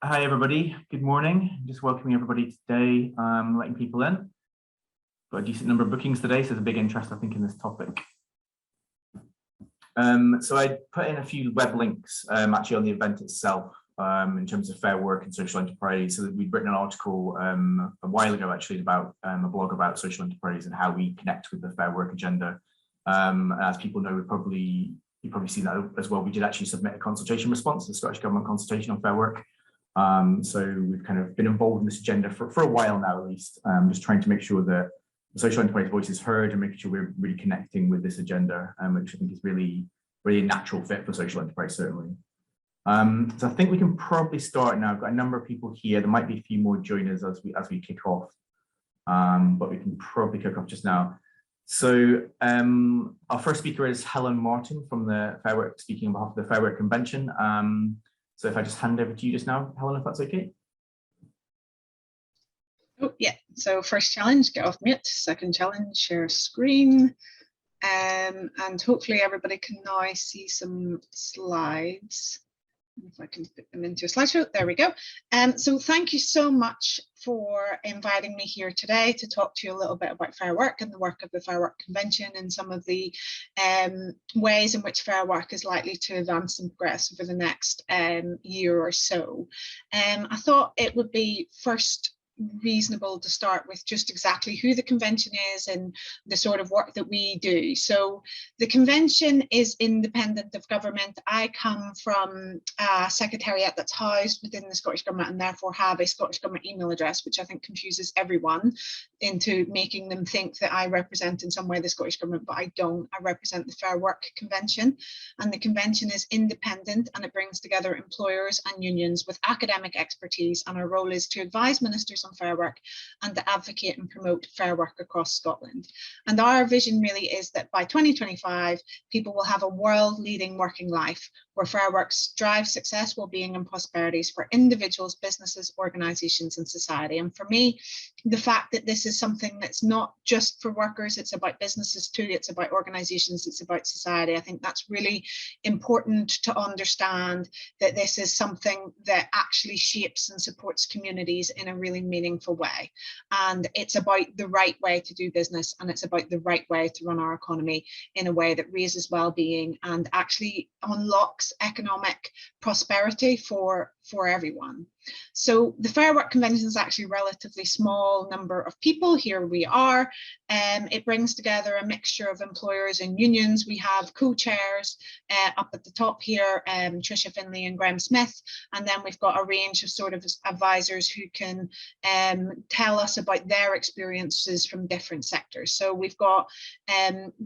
Hi everybody, good morning. Just welcoming everybody today, letting people in. Got a decent number of bookings today, so there's a big interest, I think, in this topic. So I put in a few web links actually on the event itself in terms of fair work and social enterprise. So we've written an article a while ago actually about a blog about social enterprise and how we connect with the fair work agenda. As people know, you've probably seen that as well. We did actually submit a consultation response to the Scottish Government consultation on fair work. So we've kind of been involved in this agenda for a while now, at least, just trying to make sure that the social enterprise voice is heard and making sure we're really connecting with this agenda, which I think is really a natural fit for social enterprise, certainly. So I think we can probably start now. I've got a number of people here. There might be a few more joiners as we kick off, but we can probably kick off just now. So our first speaker is Helen Martin from the Fair Work, speaking on behalf of the Fair Work Convention. So if I just hand over to you just now, Helen, if that's okay. Oh, yeah. So first challenge, get off mute. Second challenge, share screen. And hopefully everybody can now see some slides. If I can put them into a slideshow, there we go. So thank you so much for inviting me here today to talk to you a little bit about fair work and the work of the Fair Work Convention and some of the ways in which fair work is likely to advance and progress over the next year or so. I thought it would be first reasonable to start with just exactly who the convention is and the sort of work that we do. So the convention is independent of government. I come from a secretariat that's housed within the Scottish Government and therefore have a Scottish Government email address, which I think confuses everyone into making them think that I represent in some way the Scottish Government, but I don't. I represent the Fair Work Convention, and the convention is independent and it brings together employers and unions with academic expertise, and our role is to advise ministers on fair work and to advocate and promote fair work across Scotland. And our vision really is that by 2025, people will have a world-leading working life where fair work drives success, well-being and prosperities for individuals, businesses, organisations and society. And for me, the fact that this is something that's not just for workers, it's about businesses too, it's about organisations, it's about society. I think that's really important to understand, that this is something that actually shapes and supports communities in a really meaningful way. And it's about the right way to do business, and it's about the right way to run our economy in a way that raises well-being and actually unlocks economic prosperity for everyone. So the Fair Work Convention is actually a relatively small number of people. Here we are. It brings together a mixture of employers and unions. We have co-chairs up at the top here, Tricia Finlay and Graham Smith, and then we've got a range of sort of advisors who can tell us about their experiences from different sectors. So we've got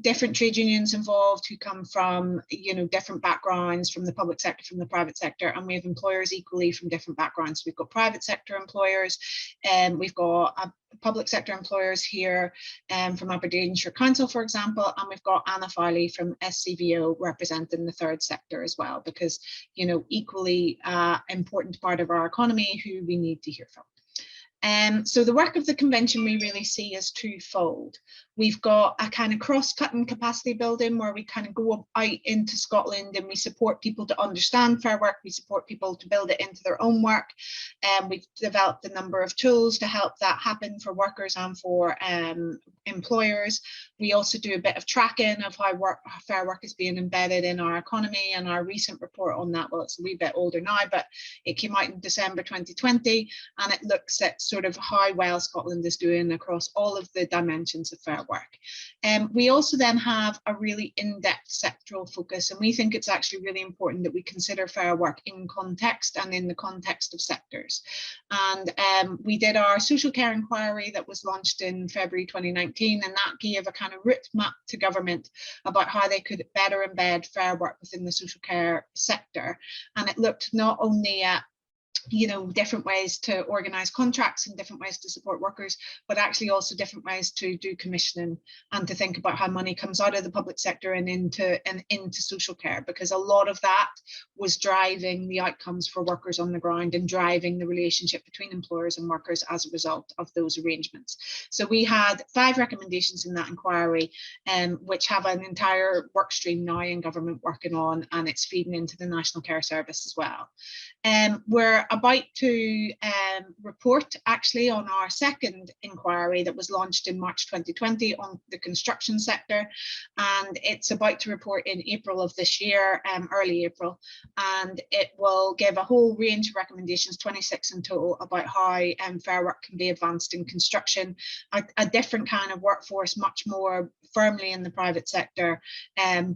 different trade unions involved who come from, you know, different backgrounds, from the public sector, from the private sector, and we have employers equally from different backgrounds. We've got private sector employers, and we've got public sector employers here from Aberdeenshire Council, for example, and we've got Anna Fowley from SCVO representing the third sector as well, because, you know, equally important part of our economy who we need to hear from. So the work of the convention we really see as twofold. We've got a kind of cross-cutting capacity building where we kind of go out into Scotland and we support people to understand fair work, we support people to build it into their own work, and we've developed a number of tools to help that happen for workers and for employers. We also do a bit of tracking of how fair work is being embedded in our economy, and our recent report on that, well, it's a wee bit older now, but it came out in December 2020, and it looks at sort of how well Scotland is doing across all of the dimensions of fair work. We also then have a really in-depth sectoral focus, and we think it's actually really important that we consider fair work in context and in the context of sectors. And we did our social care inquiry that was launched in February 2019, and that gave a kind of route map to government about how they could better embed fair work within the social care sector. And it looked not only at, you know, different ways to organise contracts and different ways to support workers, but actually also different ways to do commissioning and to think about how money comes out of the public sector and into social care, because a lot of that was driving the outcomes for workers on the ground and driving the relationship between employers and workers as a result of those arrangements. So we had 5 recommendations in that inquiry, which have an entire work stream now in government working on, and it's feeding into the National Care Service as well. We're about to report actually on our second inquiry that was launched in March 2020 on the construction sector, and it's about to report in April of this year, early April, and it will give a whole range of recommendations, 26 in total, about how fair work can be advanced in construction, a different kind of workforce, much more firmly in the private sector,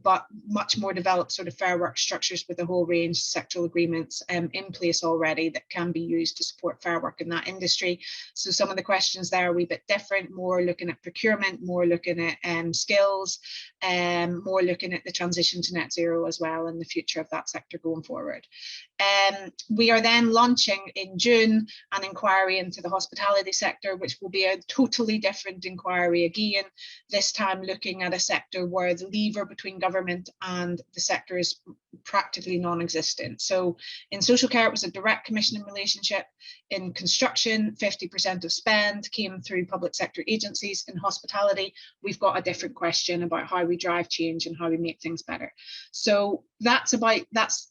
but much more developed sort of fair work structures with a whole range of sectoral agreements in place already that can be used to support fair work in that industry. So some of the questions there are a wee bit different, more looking at procurement, more looking at skills, more looking at the transition to net zero as well and the future of that sector going forward. We are then launching in June an inquiry into the hospitality sector, which will be a totally different inquiry again, this time looking at a sector where the lever between government and the sector is practically non-existent. So in social care, it was a direct commissioning relationship. In construction, 50% of spend came through public sector agencies. In hospitality, we've got a different question about how we drive change and how we make things better. So that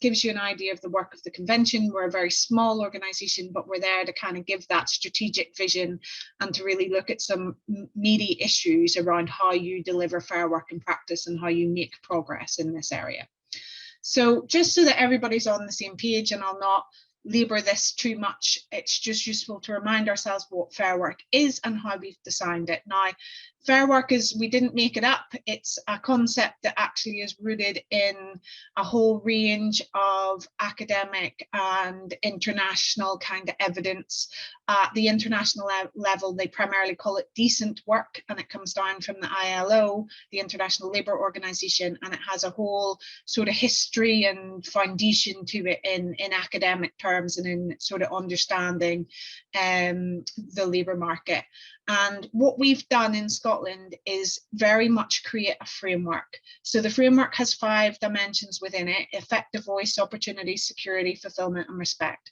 gives you an idea of the work of the convention. We're a very small organisation, but we're there to kind of give that strategic vision and to really look at some meaty issues around how you deliver fair work in practice and how you make progress in this area. So just so that everybody's on the same page, and I'll not labour this too much, it's just useful to remind ourselves what fair work is and how we've designed it. Now, fair work is, we didn't make it up, it's a concept that actually is rooted in a whole range of academic and international kind of evidence. At the international level, they primarily call it decent work, and it comes down from the ILO, the International Labour Organization, and it has a whole sort of history and foundation to it in academic terms and in sort of understanding the labour market. And what we've done in Scotland is very much create a framework. So the framework has 5 dimensions within it: effective voice, opportunity, security, fulfilment, and respect.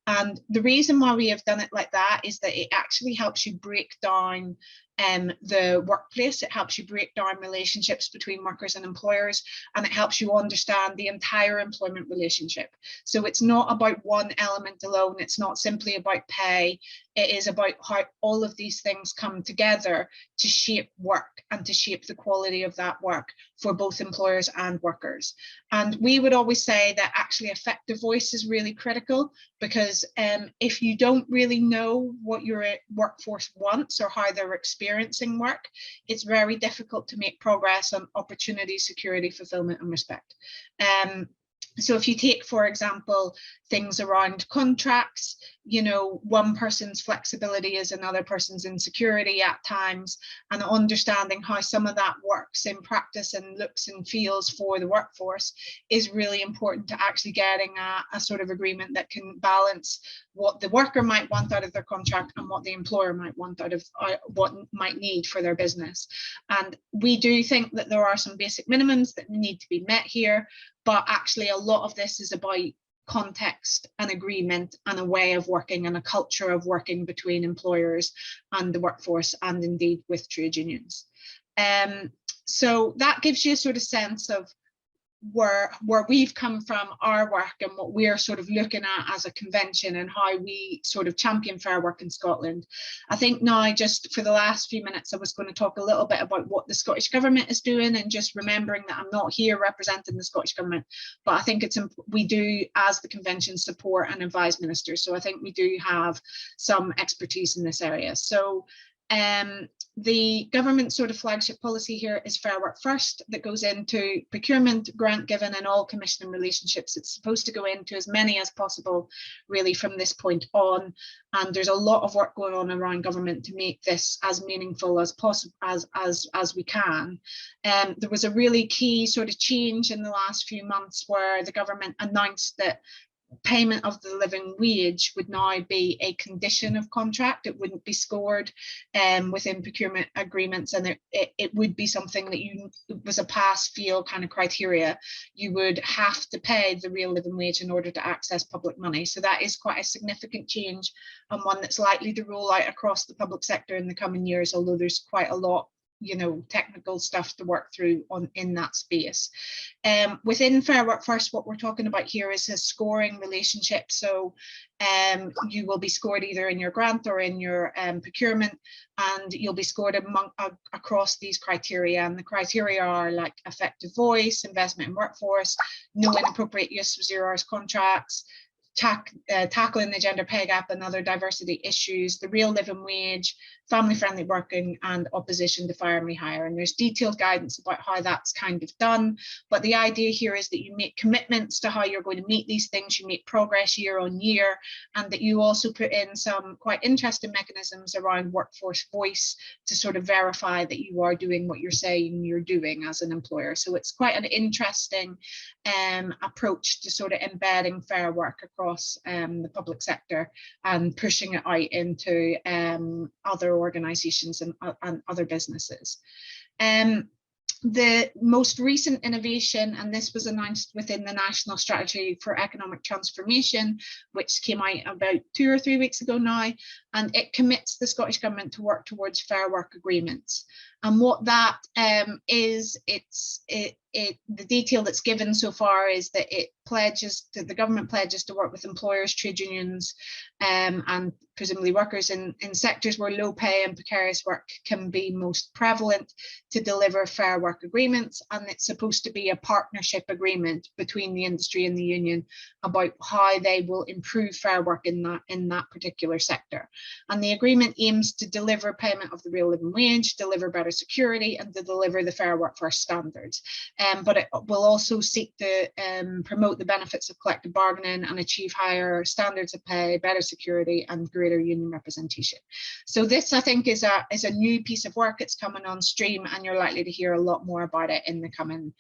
And the reason why we have done it like that is that it actually helps you break down the workplace. It helps you break down relationships between workers and employers, and it helps you understand the entire employment relationship. So it's not about one element alone. It's not simply about pay. It is about how all of these things come together to shape work and to shape the quality of that work for both employers and workers. And we would always say that actually effective voice is really critical, because if you don't really know what your workforce wants or how they're experiencing work, it's very difficult to make progress on opportunity, security, fulfillment, and respect. So if you take, for example, things around contracts, you know, one person's flexibility is another person's insecurity at times, and understanding how some of that works in practice and looks and feels for the workforce is really important to actually getting a sort of agreement that can balance what the worker might want out of their contract and what the employer might want out of what might need for their business. And we do think that there are some basic minimums that need to be met here, but actually a lot of this is about context and agreement and a way of working and a culture of working between employers and the workforce, and indeed with trade unions. So that gives you a sort of sense of where we've come from, our work, and what we're sort of looking at as a convention and how we sort of champion fair work in Scotland. I think now, just for the last few minutes, I was going to talk a little bit about what the Scottish Government is doing, and just remembering that I'm not here representing the Scottish Government, but I think we do, as the convention, support and advise ministers. So I think we do have some expertise in this area. So the government sort of flagship policy here is Fair Work First, that goes into procurement, grant given, and all commissioning relationships. It's supposed to go into as many as possible, really, from this point on. And there's a lot of work going on around government to make this as meaningful as possible as we can. There was a really key sort of change in the last few months where the government announced that payment of the living wage would now be a condition of contract. It wouldn't be scored within procurement agreements, and it would be something that it was a pass-fail kind of criteria. You would have to pay the real living wage in order to access public money. So that is quite a significant change, and one that's likely to roll out across the public sector in the coming years, although there's quite a lot you know, technical stuff to work through in that space. Within Fair Work First, what we're talking about here is a scoring relationship. So you will be scored either in your grant or in your procurement, and you'll be scored across these criteria. And the criteria are like effective voice, investment in workforce, no inappropriate use of 0 hours contracts, tackling the gender pay gap and other diversity issues, the real living wage, family-friendly working, and opposition to fire and rehire. And there's detailed guidance about how that's kind of done. But the idea here is that you make commitments to how you're going to meet these things, you make progress year on year, and that you also put in some quite interesting mechanisms around workforce voice to sort of verify that you are doing what you're saying you're doing as an employer. So it's quite an interesting approach to sort of embedding fair work across the public sector and pushing it out into other organisations and other businesses. The most recent innovation, and this was announced within the National Strategy for Economic Transformation, which came out about 2 or 3 weeks ago now, and it commits the Scottish Government to work towards fair work agreements. And what that is, the detail that's given so far is that the government pledges to work with employers, trade unions, and presumably workers in sectors where low pay and precarious work can be most prevalent to deliver fair work agreements. And it's supposed to be a partnership agreement between the industry and the union about how they will improve fair work in that particular sector. And the agreement aims to deliver payment of the real living wage, deliver better security, and to deliver the Fair Work First standards. But it will also seek to promote the benefits of collective bargaining and achieve higher standards of pay, better security, and greater union representation. So this, I think, is a new piece of work. It's coming on stream, and you're likely to hear a lot more about it in the coming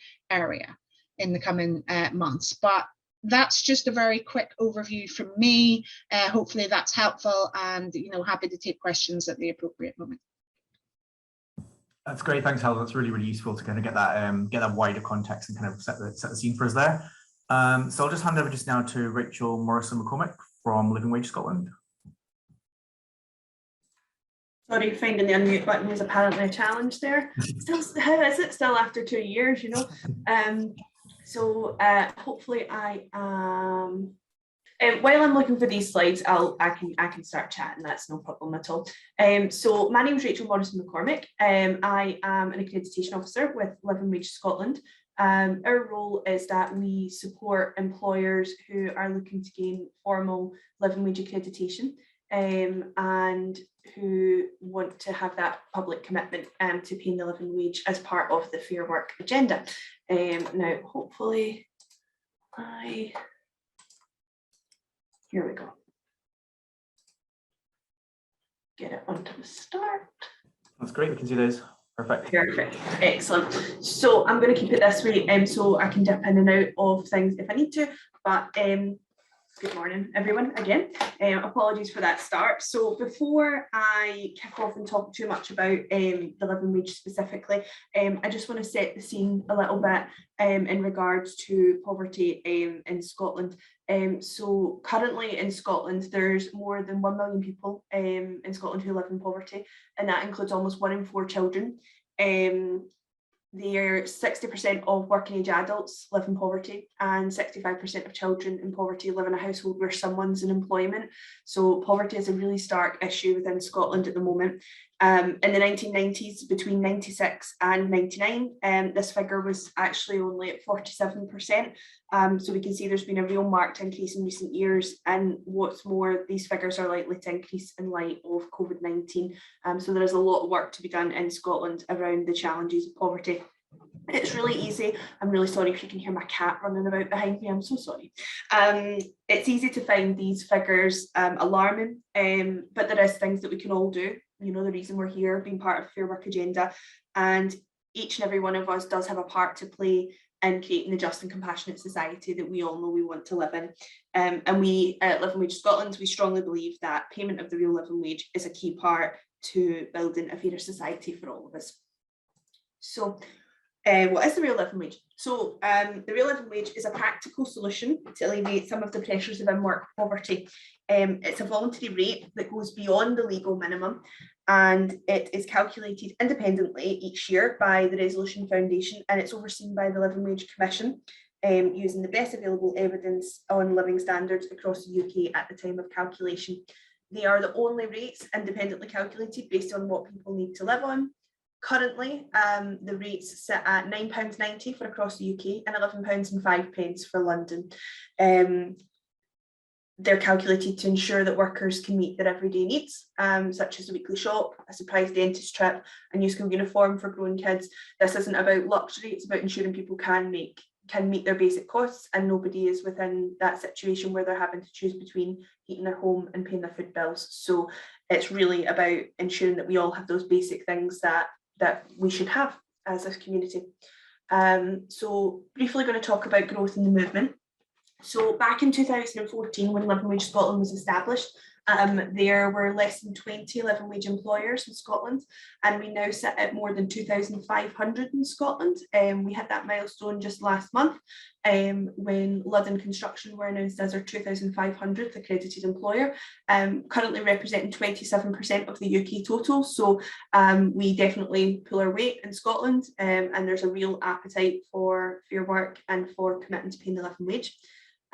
months. But that's just a very quick overview from me. Hopefully that's helpful, and happy to take questions at the appropriate moment. That's great, thanks, Helen. That's really, really useful to kind of get that wider context and kind of set the scene for us there. So I'll just hand over just now to Rachel Morrison-McCormick from Living Wage Scotland. Sorry, finding the unmute button was apparently a challenge there. How is it still after 2 years, So hopefully I am. While I'm looking for these slides, I can start chatting. That's no problem at all. So my name is Rachel Morrison-McCormick. I am an accreditation officer with Living Wage Scotland. Our role is that we support employers who are looking to gain formal living wage accreditation and who want to have that public commitment to paying the living wage as part of the Fair Work agenda. Now, hopefully, here we go. Get it onto the start. That's great, we can see those. Perfect. Perfect, excellent. So I'm going to keep it this way so I can dip in and out of things if I need to, but good morning, everyone, again. Apologies for that start. So before I kick off and talk too much about the living wage specifically, I just want to set the scene a little bit in regards to poverty in Scotland. So currently in Scotland, there's more than 1 million people in Scotland who live in poverty, and that includes almost 1 in 4 children. There 60% of working age adults live in poverty, and 65% of children in poverty live in a household where someone's in employment. So poverty is a really stark issue within Scotland at the moment. In the 1990s, between 96 and 99, this figure was actually only at 47%. So we can see there's been a real marked increase in recent years, and what's more, these figures are likely to increase in light of COVID-19. So there is a lot of work to be done in Scotland around the challenges of poverty. It's really easy. I'm really sorry if you can hear my cat running about behind me. I'm so sorry. It's easy to find these figures alarming, but there is things that we can all do. The reason we're here, being part of the Fair Work agenda, and each and every one of us does have a part to play in creating the just and compassionate society that we all know we want to live in. And we at Living Wage Scotland, we strongly believe that payment of the real living wage is a key part to building a fairer society for all of us. So What is the real living wage? So the real living wage is a practical solution to alleviate some of the pressures of in-work poverty. It's a voluntary rate that goes beyond the legal minimum, and it is calculated independently each year by the Resolution Foundation, and it's overseen by the Living Wage Commission, using the best available evidence on living standards across the UK at the time of calculation. They are the only rates independently calculated based on what people need to live on. Currently, the rates sit at £9.90 for across the UK and £11.05 for London. They're calculated to ensure that workers can meet their everyday needs, such as a weekly shop, a surprise dentist trip, a new school uniform for grown kids. This isn't about luxury, it's about ensuring people can meet their basic costs, and nobody is within that situation where they're having to choose between heating their home and paying their food bills. So it's really about ensuring that we all have those basic things that we should have as a community. So briefly going to talk about growth in the movement. So back in 2014, when Living Wage Scotland was established, there were less than 20 living wage employers in Scotland, and we now sit at more than 2,500 in Scotland. We had that milestone just last month when Ludden Construction were announced as our 2,500th accredited employer, currently representing 27% of the UK total. So we definitely pull our weight in Scotland, and there's a real appetite for fair work and for commitment to paying the living wage.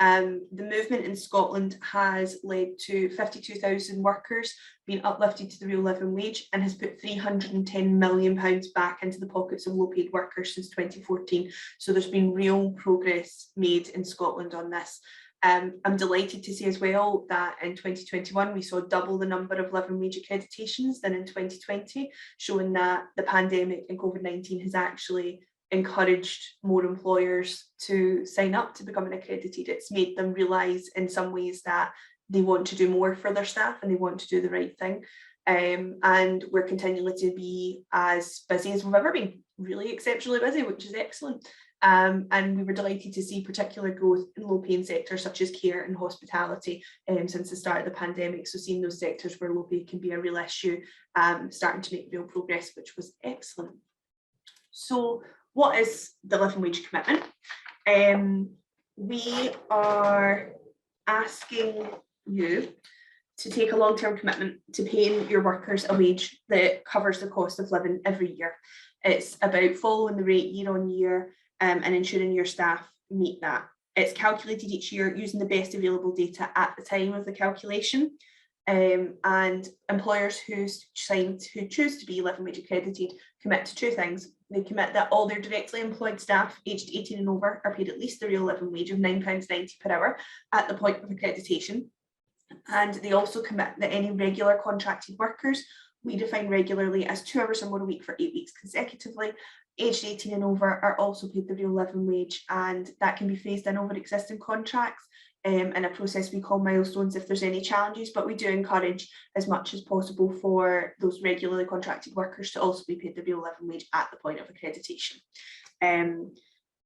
The movement in Scotland has led to 52,000 workers being uplifted to the real living wage, and has put £310 million back into the pockets of low paid workers since 2014. So there's been real progress made in Scotland on this. I'm delighted to say as well that in 2021 we saw double the number of living wage accreditations than in 2020, showing that the pandemic and COVID-19 has actually encouraged more employers to sign up to becoming accredited. It's made them realise in some ways that they want to do more for their staff and they want to do the right thing. And we're continuing to be as busy as we've ever been, really exceptionally busy, which is excellent. And we were delighted to see particular growth in low paying sectors such as care and hospitality since the start of the pandemic. So seeing those sectors where low pay can be a real issue, starting to make real progress, which was excellent. So what is the living wage commitment? We are asking you to take a long-term commitment to paying your workers a wage that covers the cost of living every year. It's about following the rate year on year and ensuring your staff meet that. It's calculated each year using the best available data at the time of the calculation. And employers who choose to be living wage accredited commit to two things. They commit that all their directly employed staff aged 18 and over are paid at least the real living wage of £9.90 per hour at the point of accreditation. And they also commit that any regular contracted workers, we define regularly as 2 hours or more a week for 8 weeks consecutively, aged 18 and over, are also paid the real living wage, and that can be phased in over existing contracts in a process we call milestones if there's any challenges, but we do encourage as much as possible for those regularly contracted workers to also be paid the real living wage at the point of accreditation.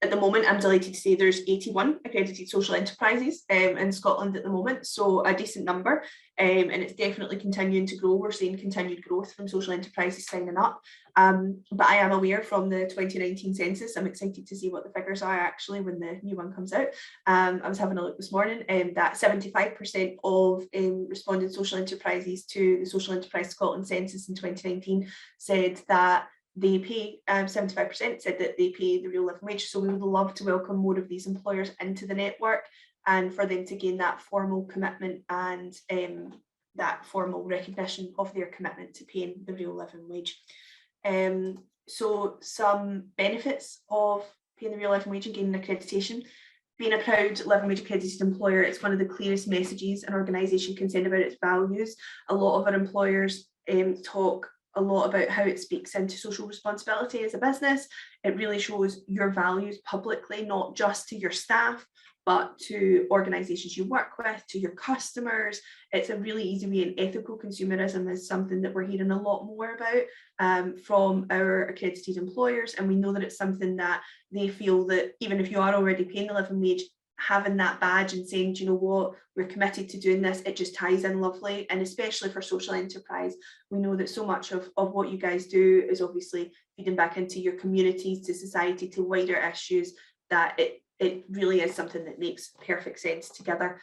At the moment, I'm delighted to say there's 81 accredited social enterprises in Scotland at the moment, so a decent number, and it's definitely continuing to grow. We're seeing continued growth from social enterprises signing up, but I am aware from the 2019 census, I'm excited to see what the figures are actually when the new one comes out. I was having a look this morning, that 75% of responding social enterprises to the Social Enterprise Scotland census in 2019 said that they pay, 75% said that they pay the real living wage. So we would love to welcome more of these employers into the network and for them to gain that formal commitment and that formal recognition of their commitment to paying the real living wage. So some benefits of paying the real living wage and gaining accreditation. Being a proud living wage accredited employer, it's one of the clearest messages an organisation can send about its values. A lot of our employers talk a lot about how it speaks into social responsibility as a business. It really shows your values publicly, not just to your staff, but to organisations you work with, to your customers. It's a really easy way, and ethical consumerism is something that we're hearing a lot more about from our accredited employers, and we know that it's something that they feel that even if you are already paying the living wage, having that badge and saying, do you know what, we're committed to doing this, it just ties in lovely. And especially for social enterprise, we know that so much of what you guys do is obviously feeding back into your communities, to society, to wider issues, that it really is something that makes perfect sense together.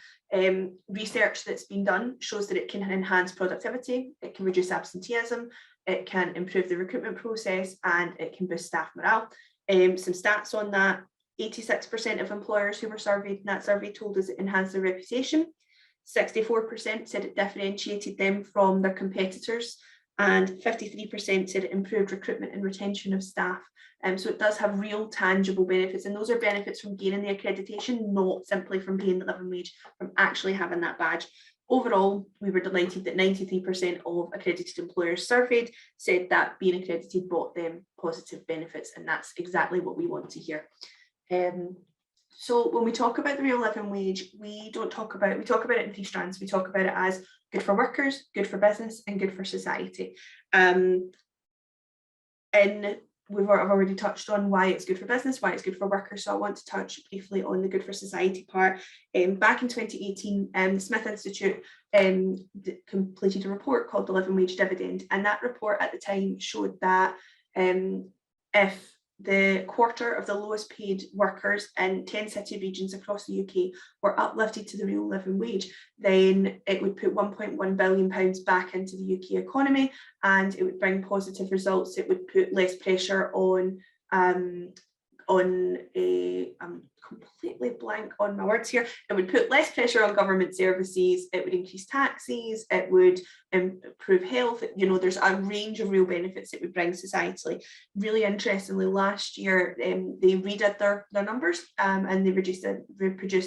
Research that's been done shows that it can enhance productivity, it can reduce absenteeism, it can improve the recruitment process, and it can boost staff morale. Some stats on that: 86% of employers who were surveyed in that survey told us it enhanced their reputation. 64% said it differentiated them from their competitors, and 53% said it improved recruitment and retention of staff. So it does have real tangible benefits, and those are benefits from gaining the accreditation, not simply from paying the living wage, from actually having that badge. Overall, we were delighted that 93% of accredited employers surveyed said that being accredited brought them positive benefits, and that's exactly what we want to hear. So when we talk about the real living wage, we talk about it in three strands. We talk about it as good for workers, good for business, and good for society. And I've already touched on why it's good for business, why it's good for workers, so I want to touch briefly on the good for society part. Back in 2018, the Smith Institute completed a report called the Living Wage Dividend, and that report at the time showed that if the quarter of the lowest paid workers in 10 city regions across the UK were uplifted to the real living wage, then it would put £1.1 billion back into the UK economy, and it would bring positive results. It would put less pressure on I'm completely blank on my words here. It would put less pressure on government services, it would increase taxes, it would improve health. You know, there's a range of real benefits it would bring societally. Really interestingly, last year they redid their numbers and they produced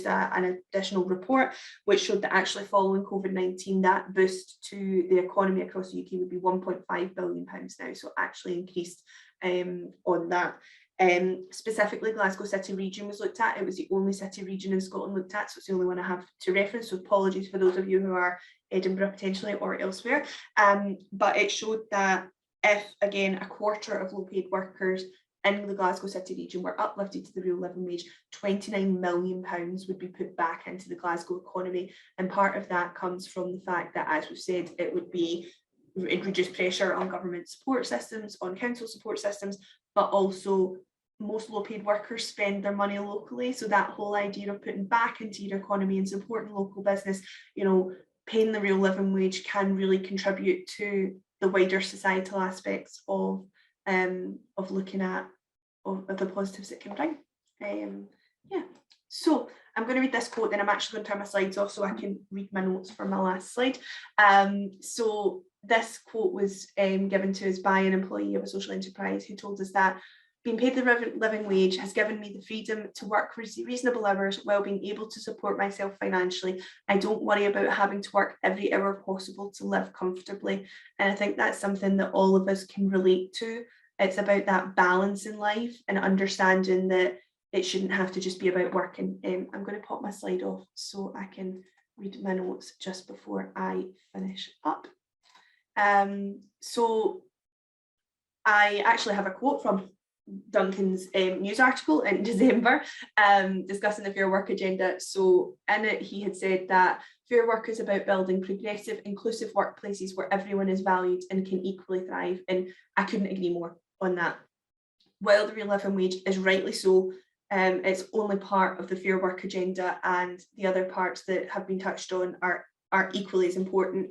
an additional report which showed that actually following COVID-19, that boost to the economy across the UK would be £1.5 billion now, so actually increased on that. Specifically, Glasgow City region was looked at. It was the only city region in Scotland looked at, so it's the only one I have to reference, so apologies for those of you who are Edinburgh potentially or elsewhere. But it showed that if, again, a quarter of low paid workers in the Glasgow City region were uplifted to the real living wage, £29 million would be put back into the Glasgow economy, and part of that comes from the fact that, as we've said, it would reduce pressure on government support systems, on council support systems, but also most low paid workers spend their money locally. So that whole idea of putting back into your economy and supporting local business, you know, paying the real living wage can really contribute to the wider societal aspects of looking at of the positives it can bring. Yeah, so I'm going to read this quote, then I'm actually going to turn my slides off so I can read my notes for my last slide. So this quote was given to us by an employee of a social enterprise who told us that being paid the living wage has given me the freedom to work reasonable hours while being able to support myself financially. I don't worry about having to work every hour possible to live comfortably. And I think that's something that all of us can relate to. It's about that balance in life and understanding that it shouldn't have to just be about working. I'm going to pop my slide off so I can read my notes just before I finish up. So I actually have a quote from Duncan's news article in December discussing the Fair Work agenda. So in it he had said that fair work is about building progressive, inclusive workplaces where everyone is valued and can equally thrive, and I couldn't agree more on that. While the real living wage is rightly so, it's only part of the Fair Work agenda, and the other parts that have been touched on are equally as important,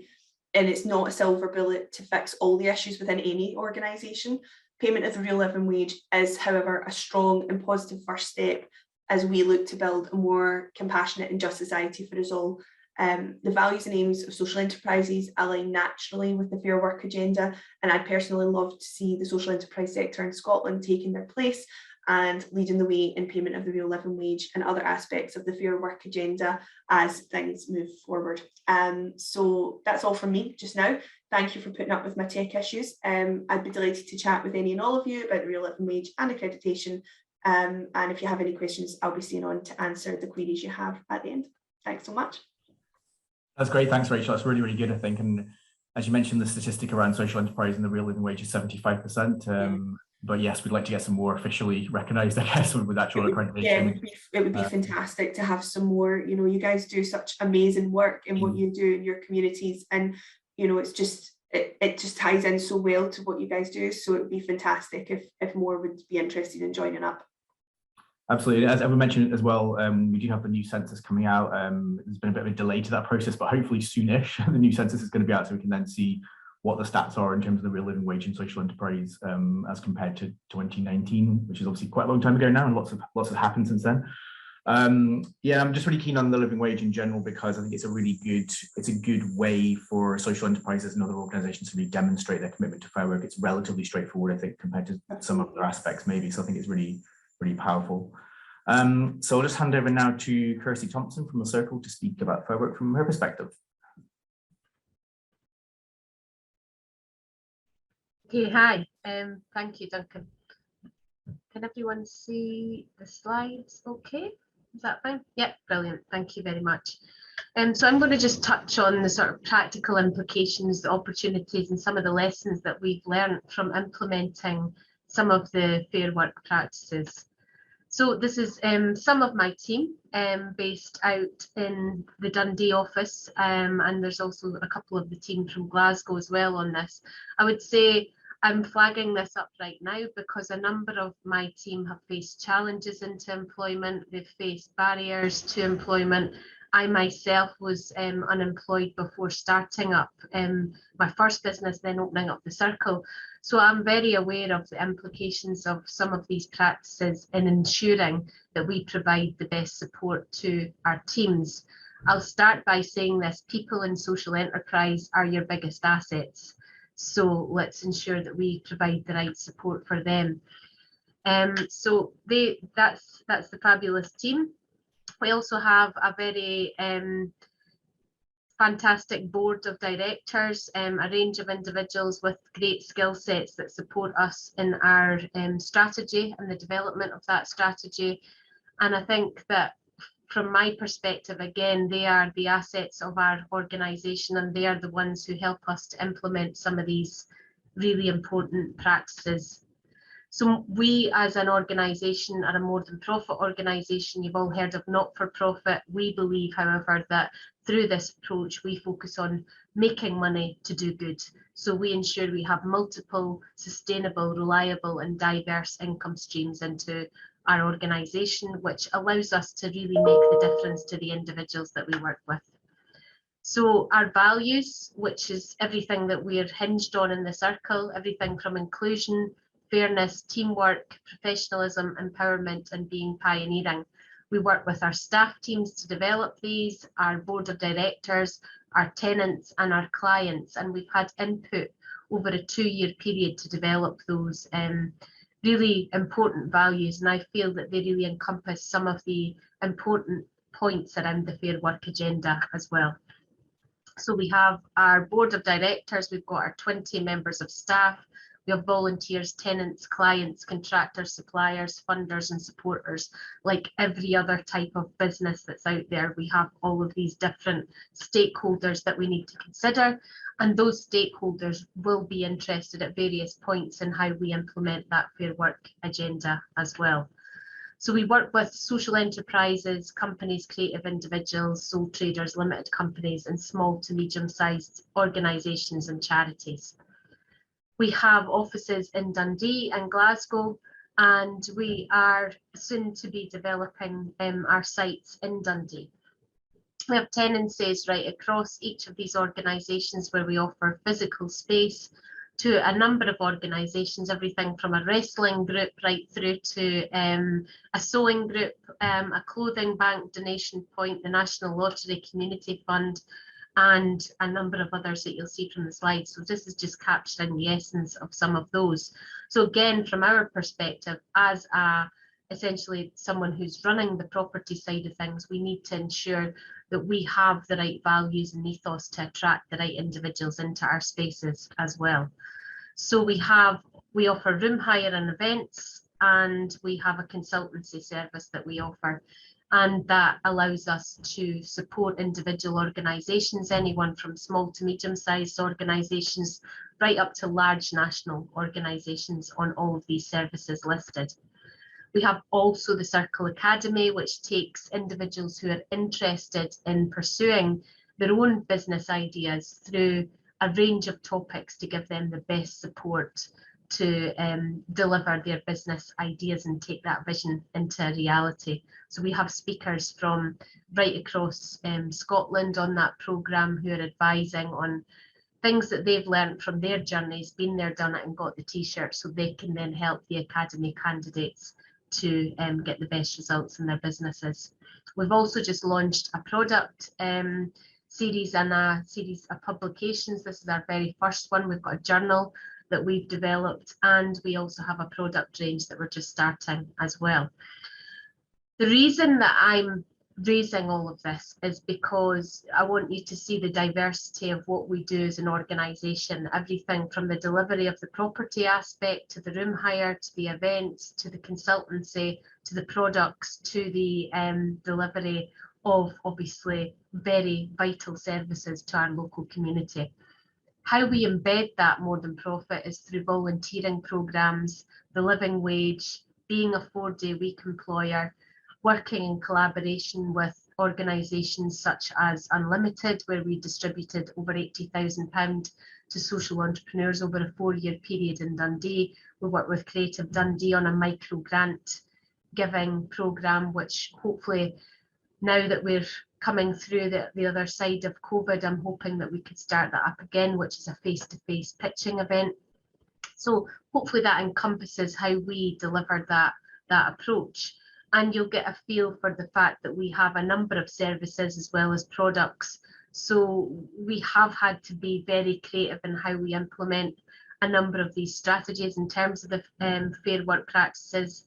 and it's not a silver bullet to fix all the issues within any organisation. Payment of the real living wage is, however, a strong and positive first step as we look to build a more compassionate and just society for us all. The values and aims of social enterprises align naturally with the Fair Work agenda, and I'd personally love to see the social enterprise sector in Scotland taking their place and leading the way in payment of the real living wage and other aspects of the Fair Work agenda as things move forward. So that's all from me just now. Thank you for putting up with my tech issues. I'd be delighted to chat with any and all of you about the real living wage and accreditation. And if you have any questions, I'll be staying on to answer the queries you have at the end. Thanks so much. That's great. Thanks, Rachel. That's really, really good, I think. And as you mentioned, the statistic around social enterprise and the real living wage is 75%. but yes, we'd like to get some more officially recognised, I guess, with actual accreditation. Yeah, it would be fantastic to have some more. You know, you guys do such amazing work in what you do in your communities, and you know, it's just it just ties in so well to what you guys do. So it would be fantastic if more would be interested in joining up. Absolutely. As we mentioned as well, we do have the new census coming out. There's been a bit of a delay to that process, but hopefully soonish the new census is going to be out, so we can then see what the stats are in terms of the real living wage in social enterprise as compared to 2019, which is obviously quite a long time ago now, and lots have happened since then. Yeah, I'm just really keen on the living wage in general, because I think it's a good way for social enterprises and other organisations to really demonstrate their commitment to fair work. It's relatively straightforward, I think, compared to some other aspects maybe. So I think it's really powerful. So I'll just hand over now to Kirsty Thomson from the Circle to speak about fair work from her perspective. Okay, hi. Thank you, Duncan. Can everyone see the slides okay? Is that fine? Yep, brilliant. Thank you very much. So I'm going to just touch on the sort of practical implications, the opportunities, and some of the lessons that we've learned from implementing some of the fair work practices. So this is some of my team based out in the Dundee office, and there's also a couple of the team from Glasgow as well on this. I would say I'm flagging this up right now because a number of my team have faced challenges into employment. They've faced barriers to employment. I myself was unemployed before starting up my first business, then opening up the Circle. So I'm very aware of the implications of some of these practices in ensuring that we provide the best support to our teams. I'll start by saying this: people in social enterprise are your biggest assets. So let's ensure that we provide the right support for them. So that's the fabulous team. We also have a very fantastic board of directors, a range of individuals with great skill sets that support us in our strategy and the development of that strategy. And I think that from my perspective, again, they are the assets of our organisation, and they are the ones who help us to implement some of these really important practices. So we as an organisation are a more than profit organisation. You've all heard of not-for-profit. We believe, however, that through this approach, we focus on making money to do good. So we ensure we have multiple, sustainable, reliable and diverse income streams into our organisation, which allows us to really make the difference to the individuals that we work with. So our values, which is everything that we're hinged on in the Circle, everything from inclusion, fairness, teamwork, professionalism, empowerment, and being pioneering. We work with our staff teams to develop these, our board of directors, our tenants, and our clients. And we've had input over a 2-year period to develop those really important values. And I feel that they really encompass some of the important points around the Fair Work agenda as well. So we have our board of directors, we've got our 20 members of staff. We have volunteers, tenants, clients, contractors, suppliers, funders and supporters. Like every other type of business that's out there, we have all of these different stakeholders that we need to consider, and those stakeholders will be interested at various points in how we implement that Fair Work agenda as well. So we work with social enterprises, companies, creative individuals, sole traders, limited companies and small to medium-sized organisations and charities. We have offices in Dundee and Glasgow, and we are soon to be developing our sites in Dundee. We have tenancies right across each of these organisations where we offer physical space to a number of organisations, everything from a wrestling group right through to a sewing group, a clothing bank, donation point, the National Lottery Community Fund, and a number of others that you'll see from the slides. So this is just capturing the essence of some of those. So again, from our perspective, as essentially someone who's running the property side of things, we need to ensure that we have the right values and ethos to attract the right individuals into our spaces as well. So we offer room hire and events, and we have a consultancy service that we offer. And that allows us to support individual organisations, anyone from small to medium-sized organisations, right up to large national organisations on all of these services listed. We have also the Circle Academy, which takes individuals who are interested in pursuing their own business ideas through a range of topics to give them the best support to deliver their business ideas and take that vision into reality. So we have speakers from right across Scotland on that programme who are advising on things that they've learned from their journeys, been there, done it and got the t-shirt, so they can then help the academy candidates to get the best results in their businesses. We've also just launched a product series and a series of publications. This is our very first one. We've got a journal that we've developed, and we also have a product range that we're just starting as well. The reason that I'm raising all of this is because I want you to see the diversity of what we do as an organisation, everything from the delivery of the property aspect to the room hire, to the events, to the consultancy, to the products, to the delivery of obviously very vital services to our local community. How we embed that more than profit is through volunteering programmes, the living wage, being a 4-day week employer, working in collaboration with organisations such as Unlimited, where we distributed over £80,000 to social entrepreneurs over a 4-year period in Dundee. We work with Creative Dundee on a micro grant giving programme, which hopefully now that we're coming through the other side of COVID, I'm hoping that we could start that up again, which is a face-to-face pitching event. So hopefully that encompasses how we deliver that approach. And you'll get a feel for the fact that we have a number of services as well as products. So we have had to be very creative in how we implement a number of these strategies in terms of the fair work practices.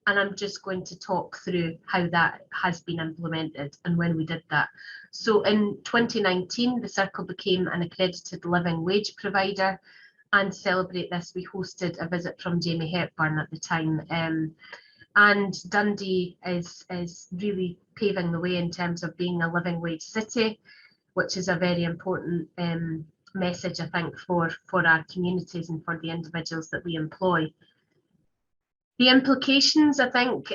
And I'm just going to talk through how that has been implemented and when we did that. So in 2019, the Circle became an accredited living wage provider, and to celebrate this, we hosted a visit from Jamie Hepburn at the time. And Dundee is really paving the way in terms of being a living wage city, which is a very important message, I think, for our communities and for the individuals that we employ. The implications, I think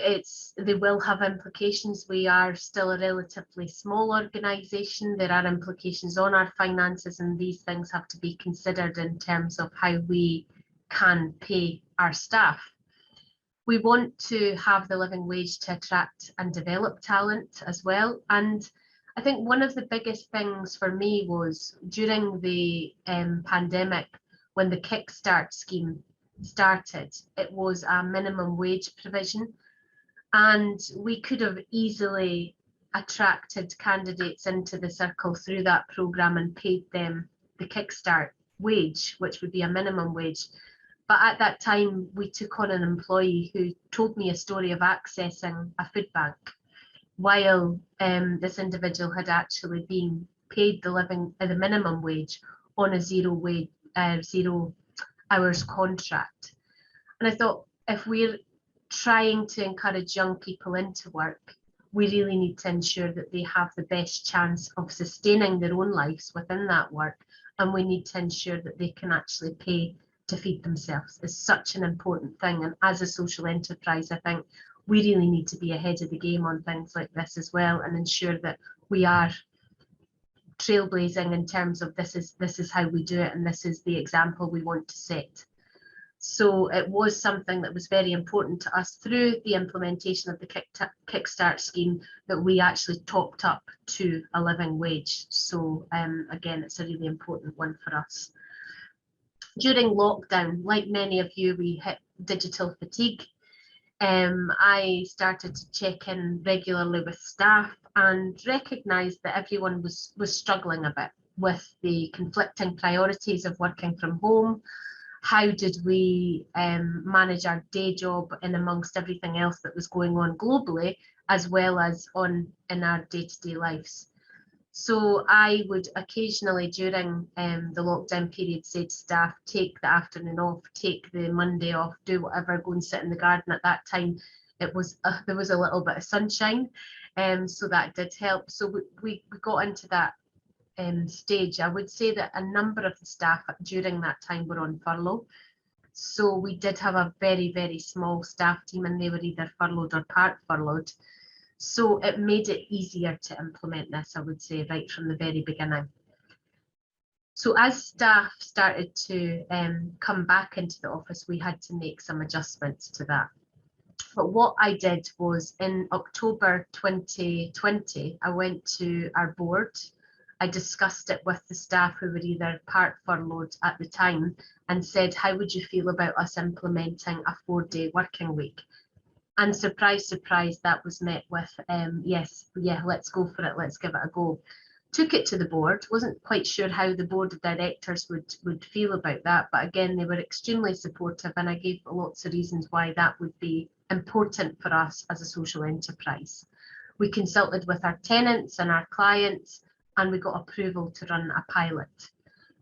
they will have implications. We are still a relatively small organisation. There are implications on our finances, and these things have to be considered in terms of how we can pay our staff. We want to have the living wage to attract and develop talent as well. And I think one of the biggest things for me was during the pandemic, when the Kickstart scheme started, it was a minimum wage provision. And we could have easily attracted candidates into the Circle through that programme and paid them the Kickstart wage, which would be a minimum wage. But at that time, we took on an employee who told me a story of accessing a food bank while this individual had actually been paid the minimum wage on a zero hours contract. And I thought, if we're trying to encourage young people into work, we really need to ensure that they have the best chance of sustaining their own lives within that work. And we need to ensure that they can actually pay to feed themselves. Is such an important thing. And as a social enterprise, I think we really need to be ahead of the game on things like this as well, and ensure that we are trailblazing in terms of this is how we do it, and this is the example we want to set. So it was something that was very important to us through the implementation of the Kickstart scheme, that we actually topped up to a living wage. So again, it's a really important one for us. During lockdown, like many of you, we hit digital fatigue. I started to check in regularly with staff and recognised that everyone was struggling a bit with the conflicting priorities of working from home. How did we manage our day job in amongst everything else that was going on globally, as well as in our day-to-day lives? So I would occasionally during the lockdown period say to staff, take the afternoon off, take the Monday off, do whatever, go and sit in the garden. At that time, there was a little bit of sunshine, so that did help. So we got into that stage, I would say that a number of the staff during that time were on furlough. So we did have a very, very small staff team, and they were either furloughed or part furloughed. So it made it easier to implement this, I would say, right from the very beginning. So as staff started to come back into the office, we had to make some adjustments to that. But what I did was in October 2020, I went to our board. I discussed it with the staff who were either part furloughed at the time and said, how would you feel about us implementing a 4-day working week? And surprise, surprise, that was met with, yes, yeah, let's go for it, let's give it a go. Took it to the board, wasn't quite sure how the board of directors would feel about that, but again, they were extremely supportive, and I gave lots of reasons why that would be important for us as a social enterprise. We consulted with our tenants and our clients, and we got approval to run a pilot.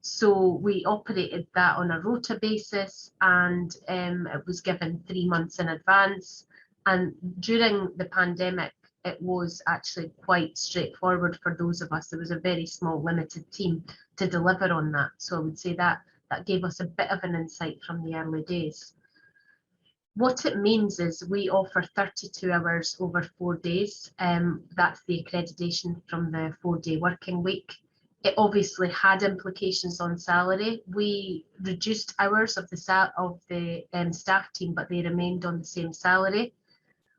So we operated that on a rota basis, and it was given 3 months in advance. And during the pandemic, it was actually quite straightforward for those of us. There was a very small, limited team to deliver on that. So I would say that gave us a bit of an insight from the early days. What it means is we offer 32 hours over 4 days. That's the accreditation from the 4-day working week. It obviously had implications on salary. We reduced hours of the staff team, but they remained on the same salary.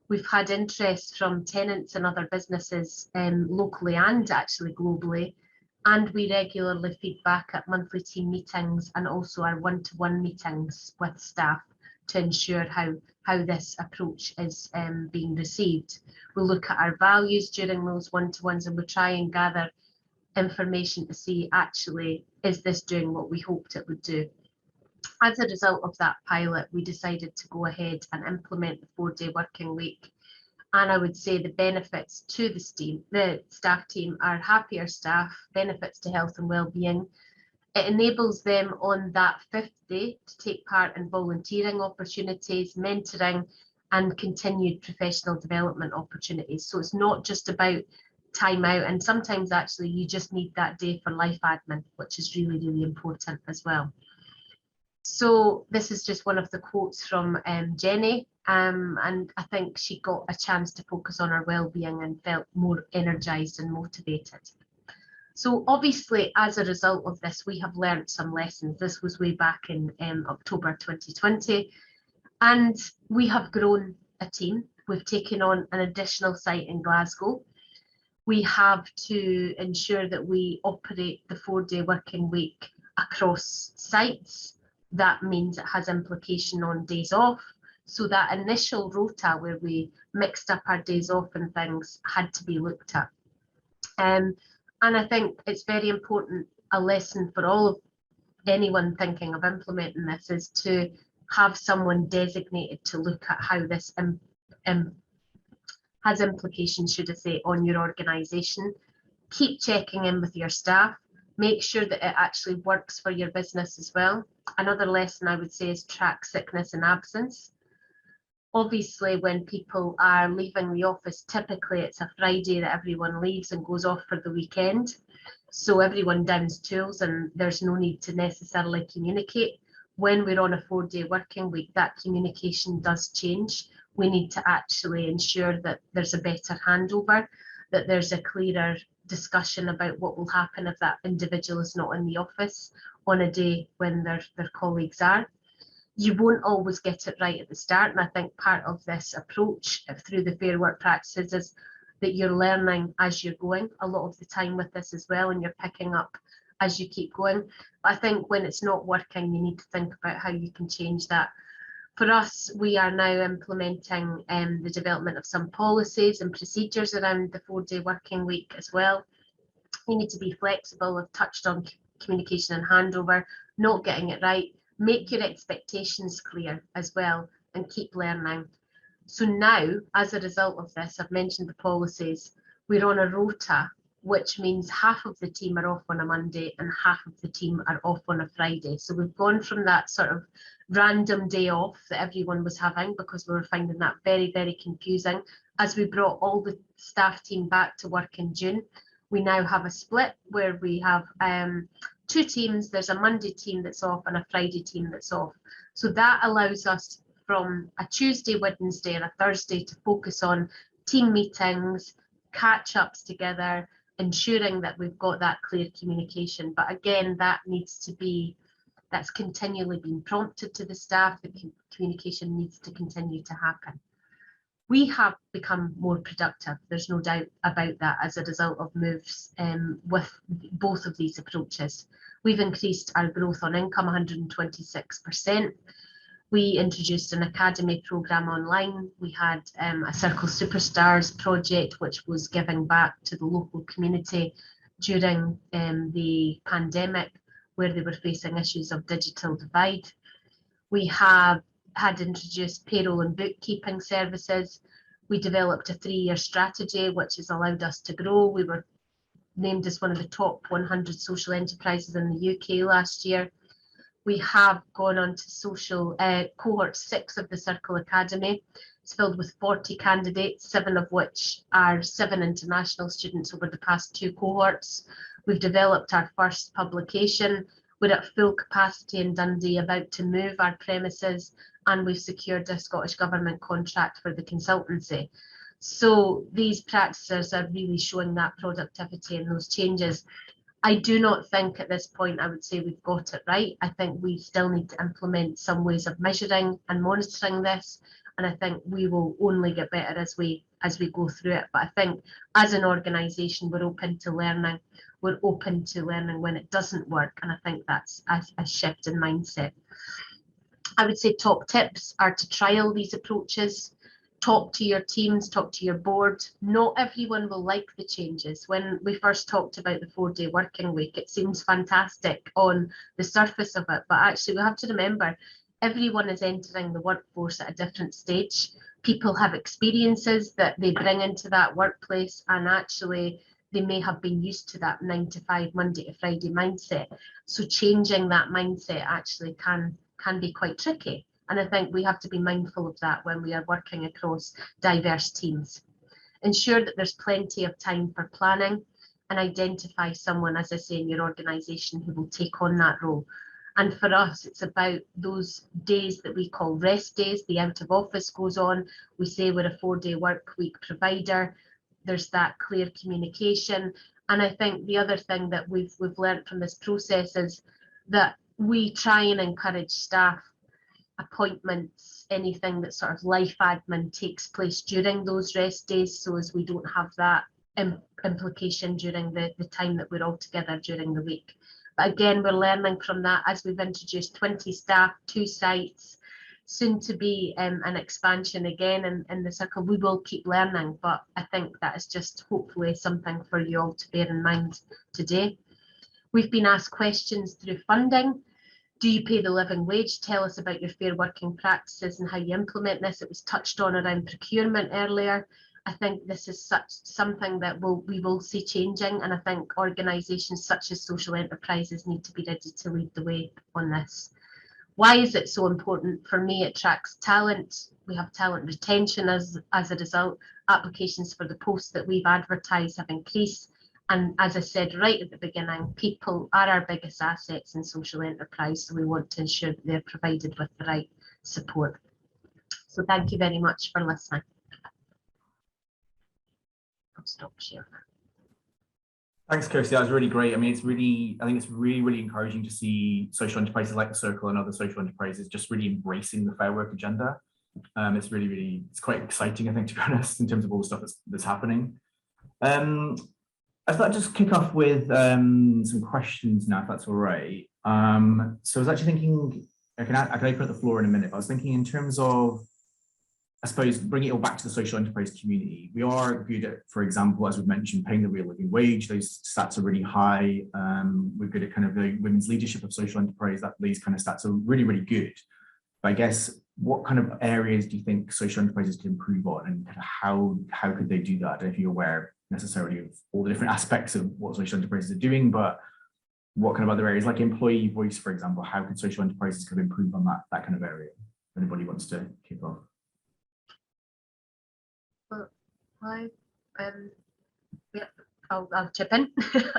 We've had interest from tenants and other businesses locally and actually globally, and we regularly feed back at monthly team meetings and also our one-to-one meetings with staff to ensure how this approach is being received. We look at our values during those one-to-ones, and we try and gather information to see actually, is this doing what we hoped it would do? As a result of that pilot, we decided to go ahead and implement the 4-day working week. And I would say the benefits to the staff team are happier staff, benefits to health and well-being. It enables them on that 5th day to take part in volunteering opportunities, mentoring, and continued professional development opportunities. So it's not just about time out, and sometimes actually you just need that day for life admin, which is really, really important as well. So this is just one of the quotes from Jenny, and I think she got a chance to focus on her well-being and felt more energised and motivated. So obviously, as a result of this, we have learned some lessons. This was way back in October 2020, and we have grown a team. We've taken on an additional site in Glasgow. We have to ensure that we operate the 4-day working week across sites. That means it has implication on days off. So that initial rota where we mixed up our days off and things had to be looked at. And I think it's very important, a lesson for all of anyone thinking of implementing this is to have someone designated to look at how this has implications, should I say, on your organisation. Keep checking in with your staff. Make sure that it actually works for your business as well. Another lesson I would say is track sickness and absence. Obviously, when people are leaving the office, typically it's a Friday that everyone leaves and goes off for the weekend. So everyone downs tools and there's no need to necessarily communicate. When we're on a 4-day working week, that communication does change. We need to actually ensure that there's a better handover, that there's a clearer discussion about what will happen if that individual is not in the office on a day when their colleagues are. You won't always get it right at the start, and I think part of this approach through the Fair Work practices is that you're learning as you're going a lot of the time with this as well, and you're picking up as you keep going. But I think when it's not working, you need to think about how you can change that. For us, we are now implementing the development of some policies and procedures around the 4-day working week as well. You need to be flexible. We've touched on communication and handover, not getting it right. Make your expectations clear as well and keep learning. So now, as a result of this, I've mentioned the policies, we're on a rota, which means half of the team are off on a Monday and half of the team are off on a Friday. So we've gone from that sort of random day off that everyone was having, because we were finding that very, very confusing. As we brought all the staff team back to work in June, We now have a split where we have 2 teams. There's a Monday team that's off and a Friday team that's off. So that allows us from a Tuesday, Wednesday and a Thursday to focus on team meetings, catch-ups together, ensuring that we've got that clear communication. But again, that's continually being prompted to the staff. The communication needs to continue to happen. We have become more productive, there's no doubt about that, as a result of moves with both of these approaches. We've increased our growth on income 126%. We introduced an academy programme online. We had a Circle Superstars project, which was giving back to the local community during the pandemic, where they were facing issues of digital divide. We have had introduced payroll and bookkeeping services. We developed a 3-year strategy, which has allowed us to grow. We were named as one of the top 100 social enterprises in the UK last year. We have gone on to social cohort 6 of the Circle Academy. It's filled with 40 candidates, 7 of which are 7 international students over the past 2 cohorts. We've developed our first publication. We're at full capacity in Dundee, about to move our premises, and we've secured a Scottish Government contract for the consultancy. So these practices are really showing that productivity and those changes. I do not think at this point I would say we've got it right. I think we still need to implement some ways of measuring and monitoring this, and I think we will only get better as we go through it. But I think as an organisation, we're open to learning. We're open to learning when it doesn't work, and I think that's a shift in mindset. I would say top tips are to trial these approaches. Talk to your teams, talk to your board. Not everyone will like the changes. When we first talked about the 4-day working week, it seems fantastic on the surface of it, but actually we have to remember everyone is entering the workforce at a different stage. People have experiences that they bring into that workplace, and actually they may have been used to that 9 to 5, Monday to Friday mindset. So changing that mindset actually can be quite tricky. And I think we have to be mindful of that when we are working across diverse teams. Ensure that there's plenty of time for planning, and identify someone, as I say, in your organisation who will take on that role. And for us, it's about those days that we call rest days. The out of office goes on. We say we're a 4-day work week provider. There's that clear communication. And I think the other thing that we've learned from this process is that we try and encourage staff appointments, anything that sort of life admin takes place during those rest days, so as we don't have that implication during the time that we're all together during the week. But again, we're learning from that as we've introduced 20 staff, 2 sites, soon to be an expansion again in the Circle. We will keep learning, but I think that is just hopefully something for you all to bear in mind today. We've been asked questions through funding. Do you pay the living wage? Tell us about your fair working practices and how you implement this. It was touched on around procurement earlier. I think this is something that we will see changing, and I think organisations such as social enterprises need to be ready to lead the way on this. Why is it so important? For me, it attracts talent. We have talent retention as a result. Applications for the posts that we've advertised have increased. And as I said right at the beginning, people are our biggest assets in social enterprise, so we want to ensure that they're provided with the right support. So thank you very much for listening. I'll stop sharing. Thanks, Kirsty. That was really great. I mean, I think it's really encouraging to see social enterprises like the Circle and other social enterprises just really embracing the Fair Work agenda. It's quite exciting, I think, to be honest, in terms of all the stuff that's happening. I thought I'd just kick off with some questions now, if that's all right. So I was actually thinking, I can open up the floor in a minute, but I was thinking in terms of, I suppose, bringing it all back to the social enterprise community. We are good at, for example, as we've mentioned, paying the real living wage. Those stats are really high. We're good at kind of the women's leadership of social enterprise. These kind of stats are really good. But I guess, what kind of areas do you think social enterprises can improve on, and kind of how could they do that? I don't know if you're aware necessarily of all the different aspects of what social enterprises are doing, but what kind of other areas, like employee voice, for example, how could social enterprises could improve on that kind of area? If anybody wants to kick off. I'll chip in.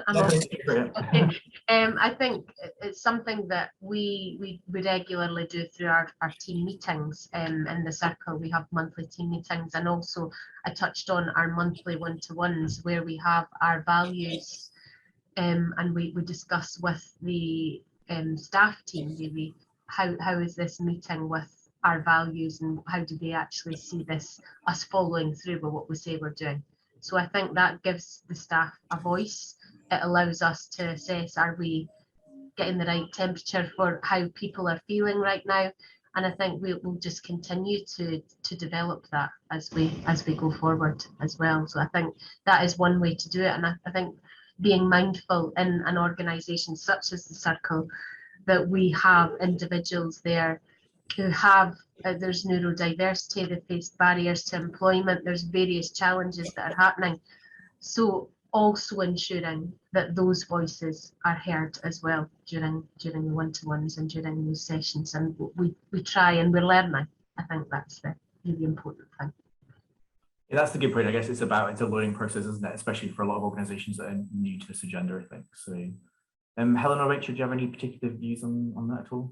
I'm okay. I think it's something that we regularly do through our team meetings. In the Circle, we have monthly team meetings, and also I touched on our monthly one-to-ones where we have our values, and we discuss with the staff team really how is this meeting with our values, and how do they actually see us following through with what we say we're doing. So I think that gives the staff a voice. It allows us to assess, are we getting the right temperature for how people are feeling right now? And I think we'll just continue to develop that as we go forward as well. So I think that is one way to do it. And I think being mindful in an organisation such as the Circle, that we have individuals there who have, there's neurodiversity, they face barriers to employment, there's various challenges that are happening. So also ensuring that those voices are heard as well during the one-to-ones and during those sessions. And we try, and we're learning. I think that's the really important thing. Yeah, that's the good point. I guess it's a learning process, isn't it? Especially for a lot of organisations that are new to this agenda, I think. So, Helen or Rachel, do you have any particular views on that at all?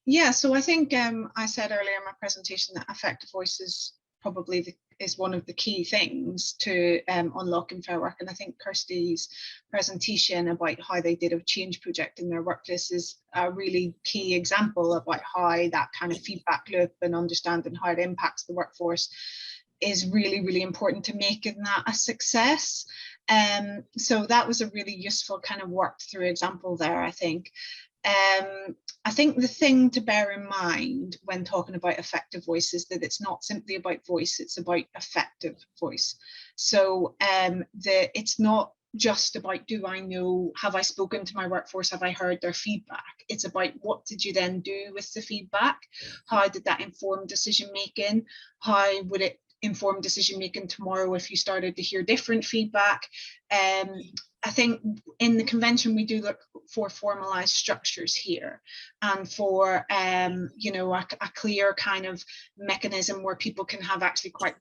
Yeah, so I think I said earlier in my presentation that effective voices probably is one of the key things to unlocking fair work. And I think Kirsty's presentation about how they did a change project in their workplace is a really key example about how that kind of feedback loop and understanding how it impacts the workforce is really, really important to making that a success. So that was a really useful kind of worked through example there, I think. I think the thing to bear in mind when talking about effective voice is that it's not simply about voice, it's about effective voice. So it's not just about, do I know, have I spoken to my workforce, have I heard their feedback? It's about, what did you then do with the feedback? How did that inform decision making? How would it inform decision making tomorrow if you started to hear different feedback? I think in the convention we do look for formalized structures here, and for you know, a clear kind of mechanism where people can have actually quite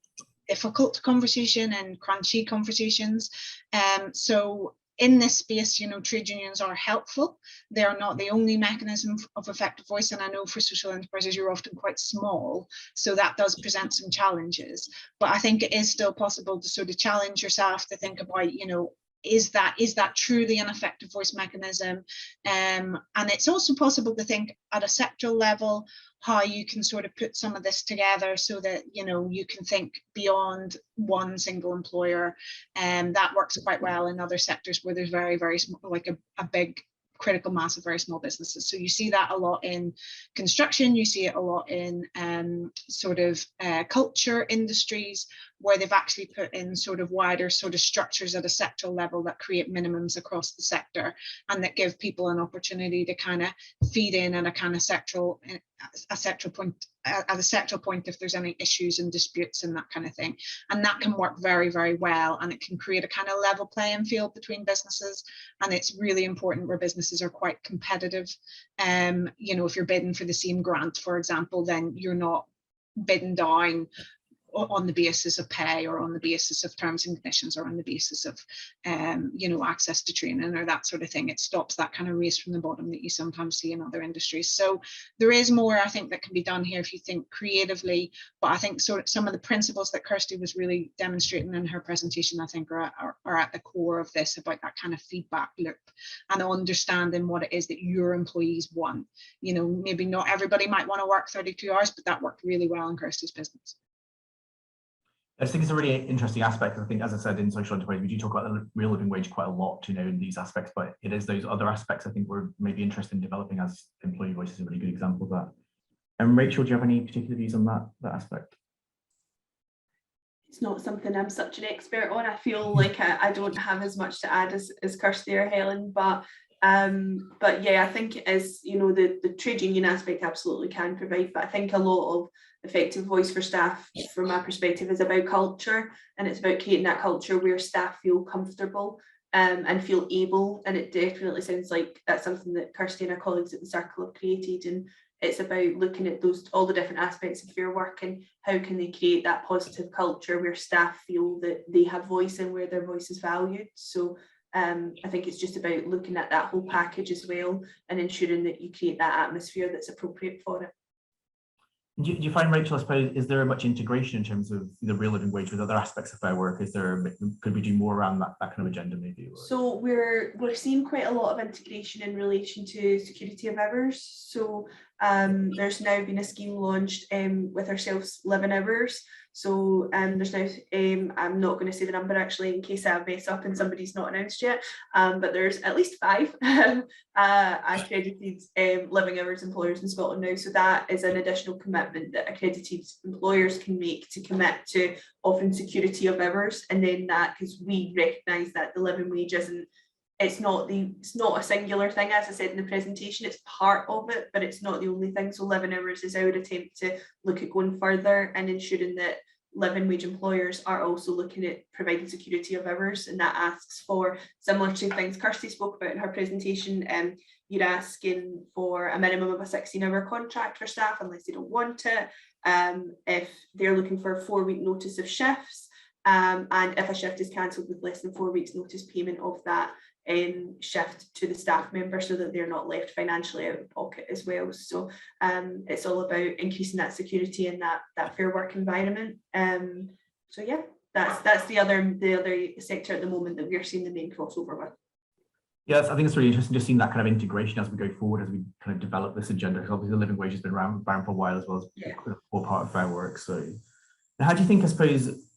difficult conversation and crunchy conversations. So in this space, you know, trade unions are helpful. They are not the only mechanism of effective voice, and I know for social enterprises you're often quite small, so that does present some challenges. But I think it is still possible to sort of challenge yourself to think about, you know, is that truly an effective voice mechanism? And it's also possible to think at a sectoral level how you can sort of put some of this together so that, you know, you can think beyond one single employer, and that works quite well in other sectors where there's very, very small, like a big critical mass of very small businesses. So you see that a lot in construction, you see it a lot in sort of culture industries, where they've actually put in sort of wider sort of structures at a sectoral level that create minimums across the sector, and that give people an opportunity to kind of feed in at a kind of sectoral point if there's any issues and disputes and that kind of thing. And that can work very, very well, and it can create a kind of level playing field between businesses. And it's really important where businesses are quite competitive. You know, if you're bidding for the same grant, for example, then you're not bidding down on the basis of pay, or on the basis of terms and conditions, or on the basis of you know, access to training or that sort of thing. It stops that kind of race from the bottom that you sometimes see in other industries. So there is more, I think, that can be done here if you think creatively. But I think sort of some of the principles that Kirsty was really demonstrating in her presentation, I think are at the core of this, about that kind of feedback loop and understanding what it is that your employees want. You know, maybe not everybody might want to work 32 hours, but that worked really well in Kirsty's business. I just think it's a really interesting aspect. I think, as I said, in social enterprise, we do talk about the real living wage quite a lot, you know, in these aspects, but it is those other aspects I think we're maybe interested in developing, as employee voice is a really good example of that. And Rachel, do you have any particular views on that aspect? It's not something I'm such an expert on. I feel like I don't have as much to add as Kirsty or Helen, but yeah, I think it is, you know, the trade union aspect absolutely can provide, but I think a lot of effective voice for staff, from my perspective, is about culture, and it's about creating that culture where staff feel comfortable and feel able. And it definitely sounds like that's something that Kirsty and her colleagues at the Circle have created, and it's about looking at all the different aspects of fair work and how can they create that positive culture where staff feel that they have voice and where their voice is valued. So I think it's just about looking at that whole package as well and ensuring that you create that atmosphere that's appropriate for it. Do you find, Rachel, I suppose, is there much integration in terms of the real living wage with other aspects of fair work? Could we do more around that kind of agenda maybe? So we're seeing quite a lot of integration in relation to security of hours. So there's now been a scheme launched with ourselves, living hours. So there's now, I'm not going to say the number actually in case I mess up and somebody's not announced yet, but there's at least 5 accredited living hours employers in Scotland now. So that is an additional commitment that accredited employers can make to commit to offering security of hours. And then that, because we recognise that the living wage it's not a singular thing, as I said in the presentation, it's part of it, but it's not the only thing. So living hours is our attempt to look at going further and ensuring that living wage employers are also looking at providing security of hours, and that asks for similar to things Kirsty spoke about in her presentation. You're asking for a minimum of a 16-hour contract for staff unless they don't want it. If they're looking for a 4-week notice of shifts, and if a shift is cancelled with less than 4 weeks notice, payment of that shift to the staff member so that they're not left financially out of pocket as well. So it's all about increasing that security and that fair work environment. So yeah, that's the other sector at the moment that we're seeing the main crossover with. Yes, I think it's really interesting just seeing that kind of integration as we go forward, as we kind of develop this agenda, because obviously the living wage has been around for a while as well as a core part of fair work. So how do you think,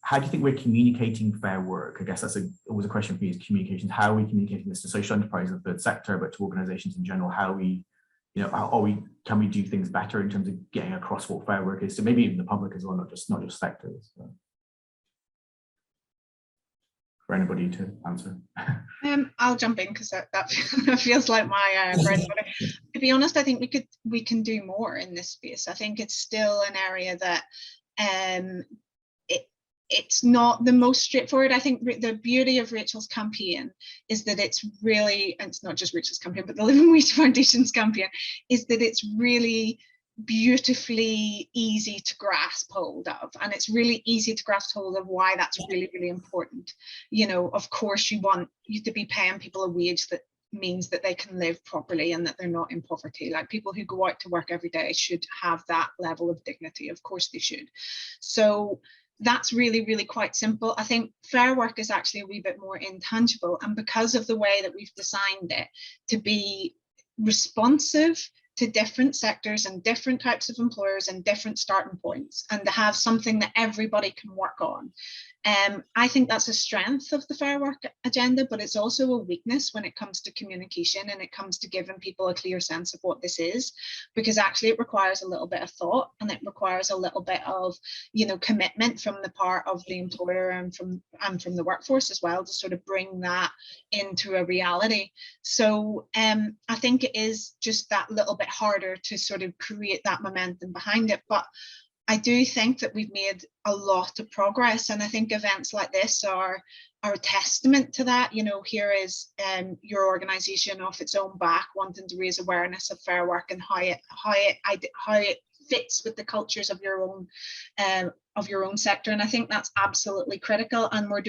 how do you think we're communicating fair work? I guess that's always a question for me, is communications. How are we communicating this to social enterprise of the third sector, but to organizations in general? Can we do things better in terms of getting across what fair work is to maybe even the public as well, not just sectors? So. For anybody to answer. I'll jump in because that feels like my bread and butter. To be honest, I think we can do more in this space. I think it's still an area that it's not the most straightforward. I think the beauty of Rachel's campaign is that it's really, and it's not just Rachel's campaign, but the Living Wage Foundation's campaign, is that it's really beautifully easy to grasp hold of, and it's really easy to grasp hold of why that's really, really important. You know, of course you want you to be paying people a wage that means that they can live properly and that they're not in poverty. Like, people who go out to work every day should have that level of dignity. Of course they should. So that's really, really quite simple. I think fair work is actually a wee bit more intangible, and because of the way that we've designed it to be responsive to different sectors and different types of employers and different starting points, and to have something that everybody can work on. I think that's a strength of the fair work agenda, but it's also a weakness when it comes to communication and it comes to giving people a clear sense of what this is, because actually it requires a little bit of thought, and it requires a little bit of, you know, commitment from the part of the employer and from the workforce as well, to sort of bring that into a reality. So I think it is just that little bit harder to sort of create that momentum behind it. But I do think that we've made a lot of progress, and I think events like this are a testament to that. You know, here is your organisation off its own back wanting to raise awareness of fair work and how it fits with the cultures of your own sector, and I think that's absolutely critical. And we're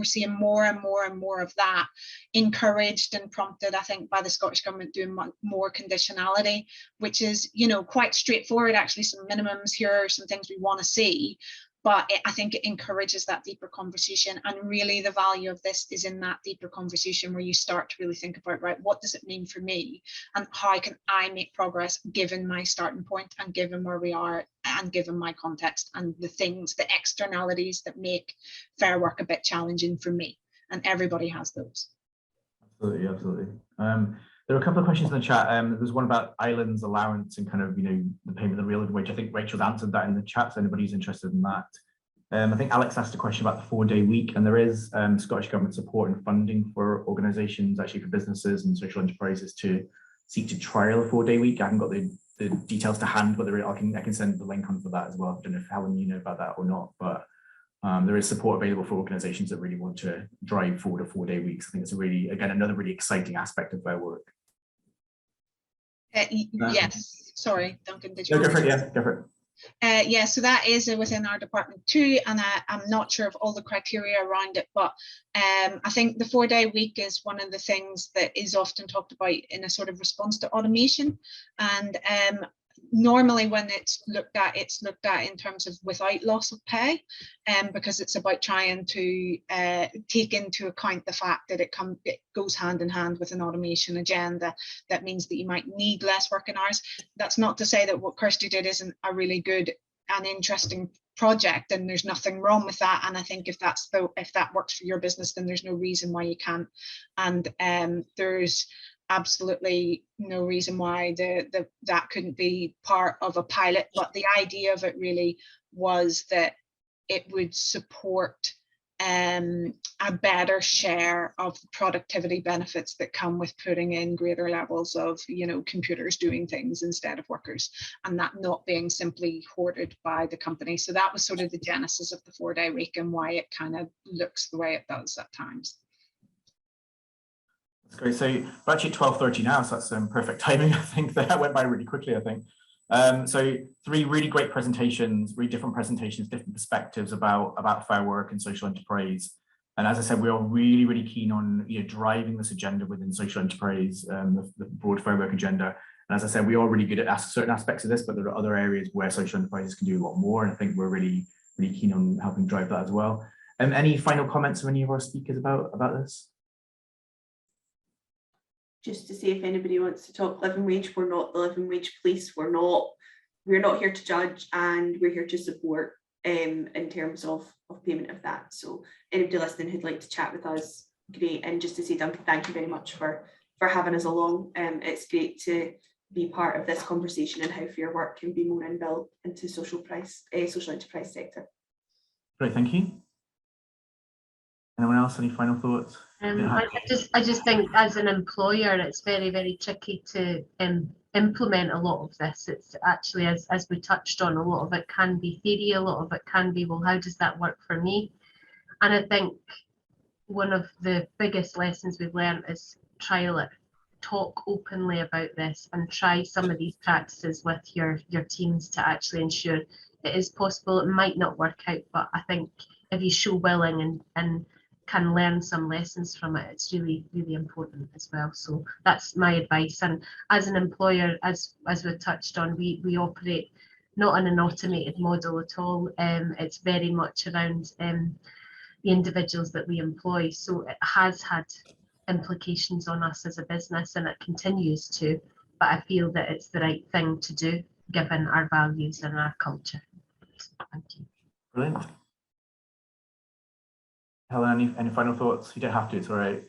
seeing more and more and more of that, encouraged and prompted, I think, by the Scottish Government doing more conditionality, which is, you know, quite straightforward. Actually, some minimums here are some things we want to see, but I think it encourages that deeper conversation. And really the value of this is in that deeper conversation where you start to really think about, right, what does it mean for me, and how can I make progress given my starting point and given where we are and given my context and the things, the externalities that make fair work a bit challenging for me. And everybody has those. Absolutely, absolutely. There are a couple of questions in the chat. There's one about Islands allowance and kind of, you know, the payment of the real living wage. I think Rachel's answered that in the chat, so anybody's interested in that. I think Alex asked a question about the 4-day week, and there is Scottish Government support and funding for organisations, actually for businesses and social enterprises, to seek to trial a 4-day week. I haven't got the details to hand, but I can send the link on for that as well. I don't know if Helen, you know about that or not, but there is support available for organisations that really want to drive forward a 4-day week. So I think it's another really exciting aspect of fair work. Yes, sorry, Duncan, did you? No, go for it, yeah, go for it. Yeah, so that is within our department too, and I'm not sure of all the criteria around it, but I think the 4-day week is one of the things that is often talked about in a sort of response to automation. And normally when it's looked at in terms of without loss of pay, because it's about trying to take into account the fact that it goes hand in hand with an automation agenda. That means that you might need less working hours. That's not to say that what Kirsty did isn't a really good and interesting project, and there's nothing wrong with that. And I think if that works for your business, then there's no reason why you can't. And there's absolutely no reason why that couldn't be part of a pilot. But the idea of it really was that it would support a better share of the productivity benefits that come with putting in greater levels of, computers doing things instead of workers, and that not being simply hoarded by the company. So that was sort of the genesis of the 4-day week and why it kind of looks the way it does at times. That's great. So we're actually at 12:30 now, so that's perfect timing. I think that went by really quickly, I think. So 3 really great presentations, really different presentations, different perspectives about fair work and social enterprise. And as I said, we are really, really keen on driving this agenda within social enterprise, the broad fair work agenda. And as I said, we are really good at certain aspects of this, but there are other areas where social enterprises can do a lot more. And I think we're really, really keen on helping drive that as well. Any final comments from any of our speakers about this? Just to say, if anybody wants to talk living wage, we're not the living wage police. We're not here to judge, and we're here to support in terms of payment of that. So anybody listening who'd like to chat with us, great. And just to say, Duncan, thank you very much for having us along. It's great to be part of this conversation and how fair work can be more inbuilt into social enterprise sector. Great, thank you. Anyone else? Any final thoughts? I just think as an employer, it's very, very tricky to implement a lot of this. It's actually, as we touched on, a lot of it can be theory, a lot of it can be, well, how does that work for me? And I think one of the biggest lessons we've learned is trial it, talk openly about this, and try some of these practices with your teams to actually ensure it is possible. It might not work out, but I think if you show willing and can learn some lessons from it, it's really, really important as well. So that's my advice. And as an employer, as we touched on, we operate not in an automated model at all. It's very much around the individuals that we employ. So it has had implications on us as a business, and it continues to, but I feel that it's the right thing to do given our values and our culture. Thank you. Brilliant. Helen, any final thoughts? You don't have to, it's all right.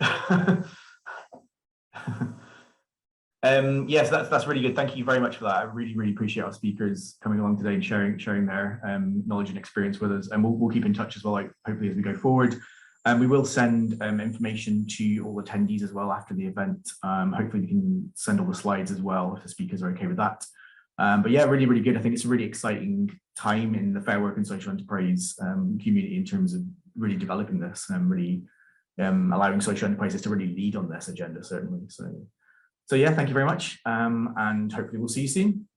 Yes, that's really good. Thank you very much for that. I really, really appreciate our speakers coming along today and sharing their knowledge and experience with us. And we'll keep in touch as well, hopefully as we go forward. And we will send information to all attendees as well after the event. Hopefully we can send all the slides as well if the speakers are okay with that. But yeah, really, really good. I think it's a really exciting time in the fair work and social enterprise community in terms of really developing this and really allowing social enterprises to really lead on this agenda, certainly. So yeah, thank you very much. And hopefully we'll see you soon.